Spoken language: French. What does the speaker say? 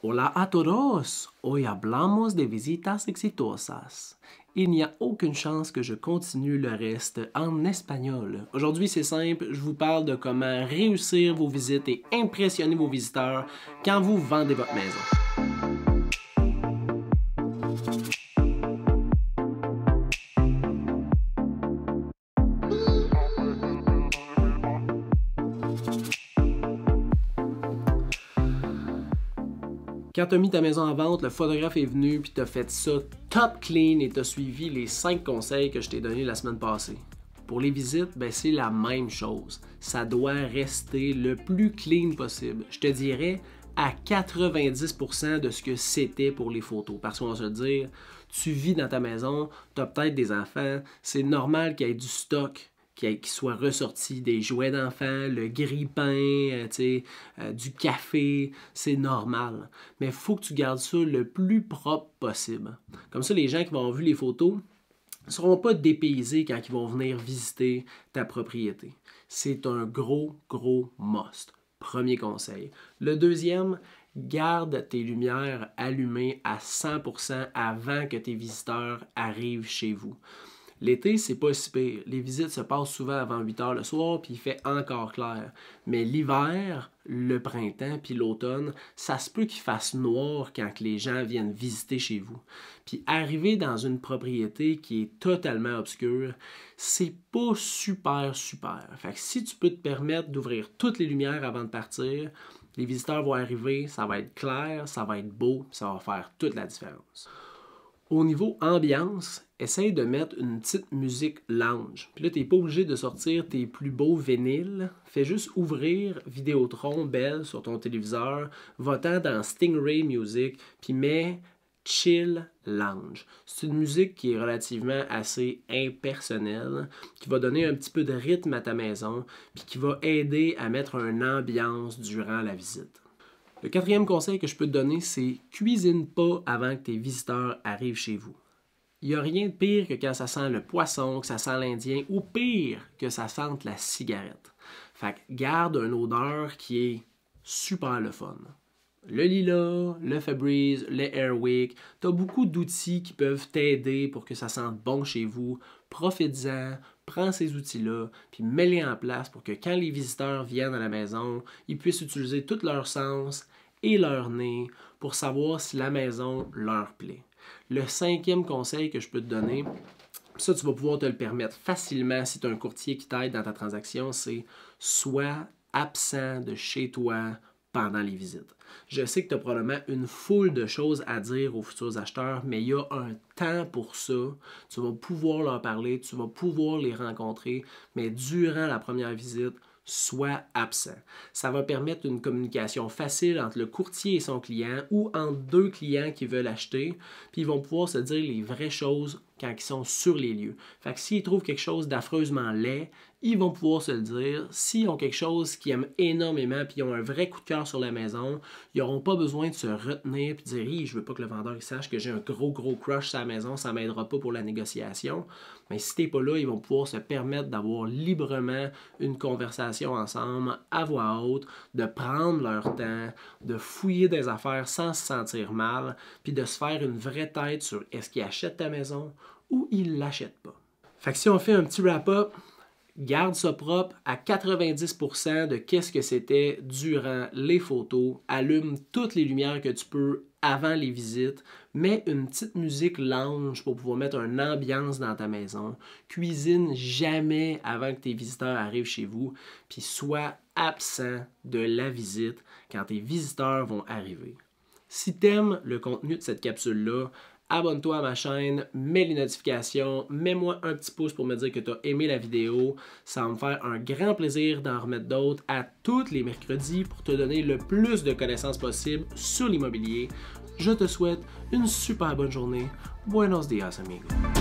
Hola a todos! Hoy hablamos de visitas exitosas. Il n'y a aucune chance que je continue le reste en espagnol. Aujourd'hui, c'est simple, je vous parle de comment réussir vos visites et impressionner vos visiteurs quand vous vendez votre maison. Quand tu as mis ta maison en vente, le photographe est venu puis tu as fait ça top clean et tu as suivi les 5 conseils que je t'ai donnés la semaine passée. Pour les visites, ben c'est la même chose. Ça doit rester le plus clean possible. Je te dirais à 90% de ce que c'était pour les photos. Parce qu'on va se dire, tu vis dans ta maison, tu as peut-être des enfants, c'est normal qu'il y ait du stock qui soit ressorti, des jouets d'enfants, le grille-pain, du café, c'est normal. Mais il faut que tu gardes ça le plus propre possible. Comme ça, les gens qui vont avoir vu les photos ne seront pas dépaysés quand ils vont venir visiter ta propriété. C'est un gros must. Premier conseil. Le deuxième, garde tes lumières allumées à 100% avant que tes visiteurs arrivent chez vous. L'été, c'est pas si pire. Les visites se passent souvent avant 8 heures le soir, puis il fait encore clair. Mais l'hiver, le printemps, puis l'automne, ça se peut qu'il fasse noir quand les gens viennent visiter chez vous. Puis arriver dans une propriété qui est totalement obscure, c'est pas super. Fait que si tu peux te permettre d'ouvrir toutes les lumières avant de partir, les visiteurs vont arriver, ça va être clair, ça va être beau, ça va faire toute la différence. Au niveau ambiance, essaye de mettre une petite musique lounge. Puis là, tu n'es pas obligé de sortir tes plus beaux vinyles. Fais juste ouvrir Vidéotron Belle sur ton téléviseur, va-t'en dans Stingray Music, puis mets Chill Lounge. C'est une musique qui est relativement assez impersonnelle, qui va donner un petit peu de rythme à ta maison, puis qui va aider à mettre une ambiance durant la visite. Le quatrième conseil que je peux te donner, c'est cuisine pas avant que tes visiteurs arrivent chez vous. Il n'y a rien de pire que quand ça sent le poisson, que ça sent l'Indien, ou pire, que ça sente la cigarette. Fait que garde une odeur qui est super le fun. Le Lila, le Febreze, le Airwick, tu as beaucoup d'outils qui peuvent t'aider pour que ça sente bon chez vous. Profites-en, prends ces outils-là, puis mets-les en place pour que quand les visiteurs viennent à la maison, ils puissent utiliser tout leur sens et leur nez pour savoir si la maison leur plaît. Le cinquième conseil que je peux te donner, ça tu vas pouvoir te le permettre facilement si tu as un courtier qui t'aide dans ta transaction, c'est sois absent de chez toi pendant les visites. Je sais que tu as probablement une foule de choses à dire aux futurs acheteurs, mais il y a un temps pour ça. Tu vas pouvoir leur parler, tu vas pouvoir les rencontrer, mais durant la première visite, sois absent. Ça va permettre une communication facile entre le courtier et son client ou entre deux clients qui veulent acheter, puis ils vont pouvoir se dire les vraies choses quand ils sont sur les lieux. Fait que s'ils trouvent quelque chose d'affreusement laid, ils vont pouvoir se le dire. S'ils ont quelque chose qu'ils aiment énormément puis ils ont un vrai coup de cœur sur la maison, ils n'auront pas besoin de se retenir et de dire hey, « je veux pas que le vendeur il sache que j'ai un gros crush sur la maison, ça ne m'aidera pas pour la négociation. » Mais si tu n'es pas là, ils vont pouvoir se permettre d'avoir librement une conversation ensemble à voix haute, de prendre leur temps, de fouiller des affaires sans se sentir mal, puis de se faire une vraie tête sur est-ce qu'ils achètent ta maison ou ils ne l'achètent pas. Fait que si on fait un petit wrap-up, garde ça propre à 90% de qu'est-ce que c'était durant les photos. Allume toutes les lumières que tu peux avant les visites. Mets une petite musique lounge pour pouvoir mettre une ambiance dans ta maison. Cuisine jamais avant que tes visiteurs arrivent chez vous. Puis sois absent de la visite quand tes visiteurs vont arriver. Si tu aimes le contenu de cette capsule-là, abonne-toi à ma chaîne, mets les notifications, mets-moi un petit pouce pour me dire que tu as aimé la vidéo. Ça va me faire un grand plaisir d'en remettre d'autres à tous les mercredis pour te donner le plus de connaissances possible sur l'immobilier. Je te souhaite une super bonne journée. Buenos días, amigos.